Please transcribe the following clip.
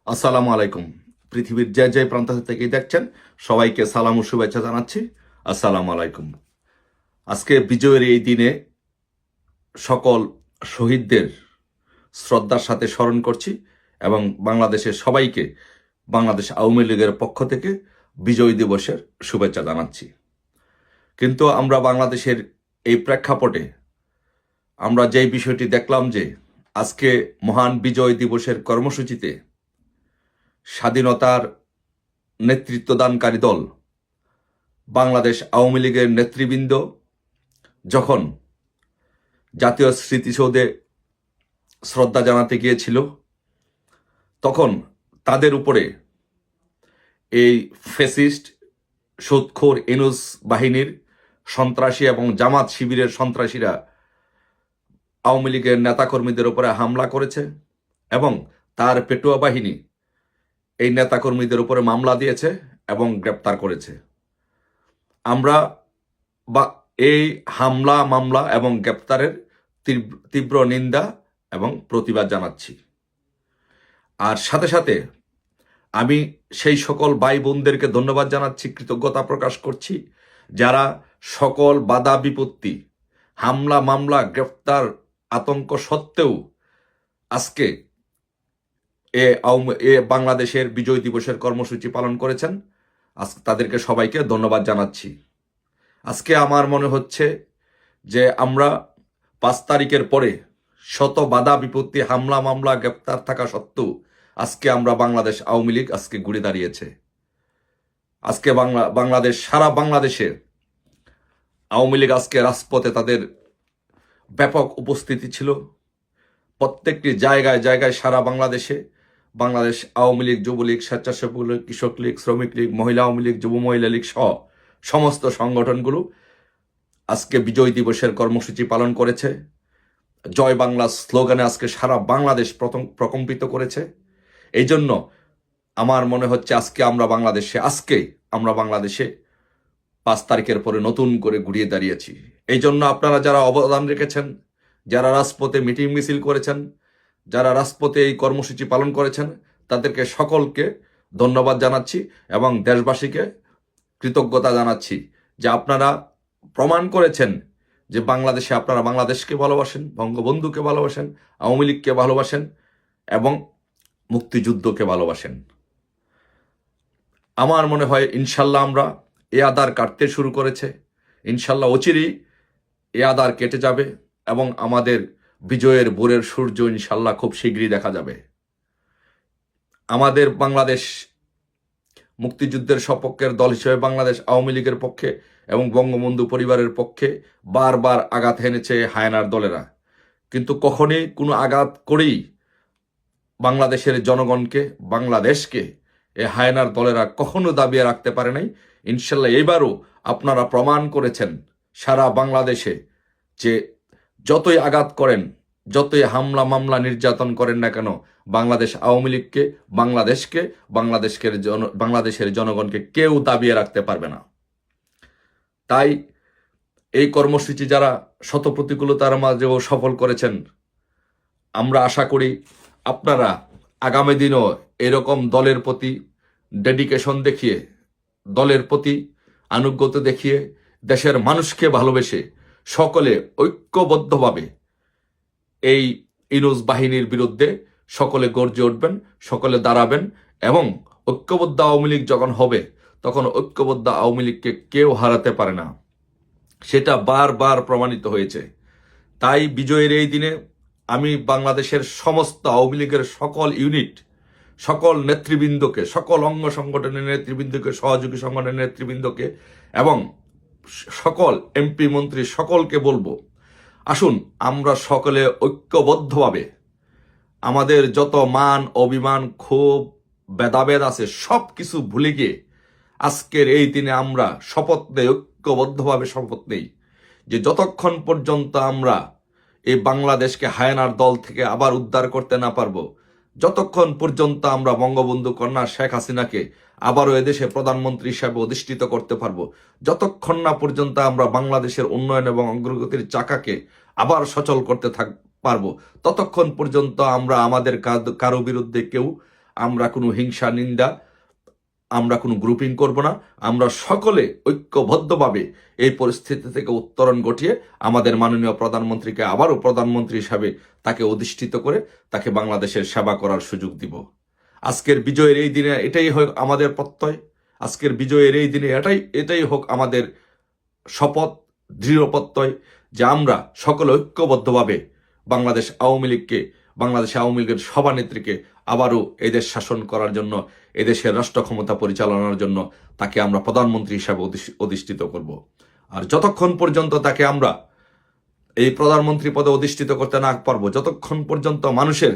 আসসালামু আলাইকুম। পৃথিবীর যে যে প্রান্ত থেকে দেখছেন সবাইকে সালাম ও শুভেচ্ছা জানাচ্ছি। আসসালামু আলাইকুম। আজকে বিজয়ের এই দিনে সকল শহীদদের শ্রদ্ধার সাথে স্মরণ করছি এবং বাংলাদেশের সবাইকে বাংলাদেশ আওয়ামী লীগের পক্ষ থেকে বিজয় দিবসের শুভেচ্ছা জানাচ্ছি। কিন্তু আমরা বাংলাদেশের এই প্রেক্ষাপটে আমরা যেই বিষয়টি দেখলাম যে আজকে মহান বিজয় দিবসের কর্মসূচিতে স্বাধীনতার নেতৃত্বদানকারী দল বাংলাদেশ আওয়ামী লীগের নেতৃবৃন্দ যখন জাতীয় স্মৃতিসৌধে শ্রদ্ধা জানাতে গিয়েছিল, তখন তাদের উপরে এই ফ্যাসিস্ট সুদখোর ইনুস বাহিনীর সন্ত্রাসী এবং জামাত শিবিরের সন্ত্রাসীরা আওয়ামী লীগের নেতাকর্মীদের উপরে হামলা করেছে এবং তার পেটুয়া বাহিনী এই নেতাকর্মীদের উপরে মামলা দিয়েছে এবং গ্রেপ্তার করেছে। আমরা বা এই হামলা মামলা এবং গ্রেপ্তারের তীব্র নিন্দা এবং প্রতিবাদ জানাচ্ছি। আর সাথে সাথে আমি সেই সকল ভাই বোনদেরকে ধন্যবাদ জানাচ্ছি, কৃতজ্ঞতা প্রকাশ করছি, যারা সকল বাধা বিপত্তি, হামলা মামলা, গ্রেপ্তার, আতঙ্ক সত্ত্বেও আজকে বাংলাদেশের বিজয় দিবসের কর্মসূচি পালন করেছেন। আজকে তাদেরকে সবাইকে ধন্যবাদ জানাচ্ছি। আজকে আমার মনে হচ্ছে যে আমরা 5 তারিখের পরে শত বাধা বিপত্তি, হামলা মামলা, গ্রেপ্তার থাকা সত্ত্বেও আজকে আমরা বাংলাদেশ আওয়ামী লীগ আজকে ঘুরে দাঁড়িয়েছে। আজকে বাংলাদেশ সারা বাংলাদেশে আওয়ামী লীগ আজকে রাজপথে তাদের ব্যাপক উপস্থিতি ছিল। প্রত্যেকটি জায়গায় জায়গায় সারা বাংলাদেশে বাংলাদেশ আওয়ামী লীগ, যুবলীগ, স্বেচ্ছাসেবক লীগ, কৃষক লীগ, শ্রমিক লীগ, মহিলা আওয়ামী লীগ, যুব মহিলা লীগ সহ সমস্ত সংগঠনগুলো আজকে বিজয় দিবসের কর্মসূচি পালন করেছে। জয় বাংলা স্লোগানে আজকে সারা বাংলাদেশ প্রকম্পিত করেছে। এই জন্য আমার মনে হচ্ছে আজকে আমরা বাংলাদেশে 5 তারিখের পরে নতুন করে ঘুরিয়ে দাঁড়িয়েছি। এই জন্য আপনারা যারা অবদান রেখেছেন, যারা রাজপথে মিটিং মিছিল করেছেন, যারা রাজপথে এই কর্মসূচি পালন করেছেন, তাদেরকে সকলকে ধন্যবাদ জানাচ্ছি এবং দেশবাসীকে কৃতজ্ঞতা জানাচ্ছি যে আপনারা প্রমাণ করেছেন যে বাংলাদেশে আপনারা বাংলাদেশকে ভালোবাসেন, বঙ্গবন্ধুকে ভালোবাসেন, আওয়ামী লীগকে ভালোবাসেন এবং মুক্তিযুদ্ধকে ভালোবাসেন। আমার মনে হয় ইনশাল্লাহ আমরা এ আদার কাটতে শুরু করেছে। ইনশাল্লাহ অচিরেই এ আদার কেটে যাবে এবং আমাদের বিজয়ের ভোরের সূর্য ইনশাল্লাহ খুব শীঘ্রই দেখা যাবে। আমাদের বাংলাদেশ মুক্তিযুদ্ধের সপক্ষের দল হিসেবে বাংলাদেশ আওয়ামী লীগের পক্ষে এবং বঙ্গবন্ধু পরিবারের পক্ষে বারবার আঘাত হেনেছে হায়নার দলেরা, কিন্তু কখনই কোনো আঘাত করেই বাংলাদেশের জনগণকে, বাংলাদেশকে এ হায়নার দলেরা কখনো দাবিয়ে রাখতে পারে নাই। ইনশাল্লাহ এবারও আপনারা প্রমাণ করেছেন সারা বাংলাদেশে যে যতই আঘাত করেন, যতই হামলা মামলা নির্যাতন করেন না কেন, বাংলাদেশ আওয়ামী লীগকে, বাংলাদেশের জনগণকে কেউ দাবিয়ে রাখতে পারবে না। তাই এই কর্মসূচি যারা শত প্রতিকূলতার মাঝেও সফল করেছেন, আমরা আশা করি আপনারা আগামী দিনও এরকম দলের প্রতি ডেডিকেশন দেখিয়ে, দলের প্রতি আনুগত্য দেখিয়ে, দেশের মানুষকে ভালোবেসে সকলে ঐক্যবদ্ধভাবে এই ইনুস বাহিনীর বিরুদ্ধে সকলে গর্জে উঠবেন, সকলে দাঁড়াবেন এবং ঐক্যবদ্ধ আওয়ামী লীগ যখন হবে তখন ঐক্যবদ্ধ আওয়ামী লীগকে কেউ হারাতে পারে না, সেটা বারবার প্রমাণিত হয়েছে। তাই বিজয়ের এই দিনে আমি বাংলাদেশের সমস্ত আওয়ামী লীগের সকল ইউনিট, সকল নেতৃবৃন্দকে, সকল অঙ্গ সংগঠনের নেতৃবৃন্দকে, সহযোগী সংগঠনের নেতৃবৃন্দকে এবং সকল এমপি মন্ত্রী সকলকে বলবো, আসুন আমরা সকলে ঐক্যবদ্ধভাবে আমাদের যত মান, অভিমান, ক্ষোভ, ভেদাভেদ আছে সব কিছু ভুলে গিয়ে আজকের এই দিনে আমরা শপথ নেই, ঐক্যবদ্ধভাবে শপথ নেই যে যতক্ষণ পর্যন্ত আমরা এই বাংলাদেশকে হায়নার দল থেকে আবার উদ্ধার করতে না পারবো, যতক্ষণ পর্যন্ত আমরা বঙ্গবন্ধু কন্যা শেখ হাসিনাকে আবারও এদেশে প্রধানমন্ত্রী হিসাবে অধিষ্ঠিত করতে পারবো, যতক্ষণ না পর্যন্ত আমরা বাংলাদেশের উন্নয়ন এবং অগ্রগতির চাকাকে আবার সচল করতে পারবো, ততক্ষণ পর্যন্ত আমরা আমাদের কারো বিরুদ্ধে কেউ আমরা কোনো হিংসা নিন্দা, আমরা কোনো গ্রুপিং করব না। আমরা সকলে ঐক্যবদ্ধভাবে এই পরিস্থিতি থেকে উত্তরণ ঘটিয়ে আমাদের মাননীয় প্রধানমন্ত্রীকে আবারও প্রধানমন্ত্রী হিসাবে তাকে অধিষ্ঠিত করে তাকে বাংলাদেশের সেবা করার সুযোগ দিব। আজকের বিজয়ের এই দিনে এটাই হোক আমাদের প্রত্যয়, আজকের বিজয়ের এই দিনে এটাই হোক আমাদের শপথ, দৃঢ় প্রত্যয় যে আমরা সকলে ঐক্যবদ্ধভাবে বাংলাদেশ আওয়ামী লীগের সভানেত্রীকে আবারও এদেশ শাসন করার জন্য, এদেশের রাষ্ট্র ক্ষমতা পরিচালনার জন্য তাকে আমরা প্রধানমন্ত্রী হিসাবে অধিষ্ঠিত করব। আর যতক্ষণ পর্যন্ত তাকে আমরা এই প্রধানমন্ত্রী পদে অধিষ্ঠিত করতে না পারবো, যতক্ষণ পর্যন্ত মানুষের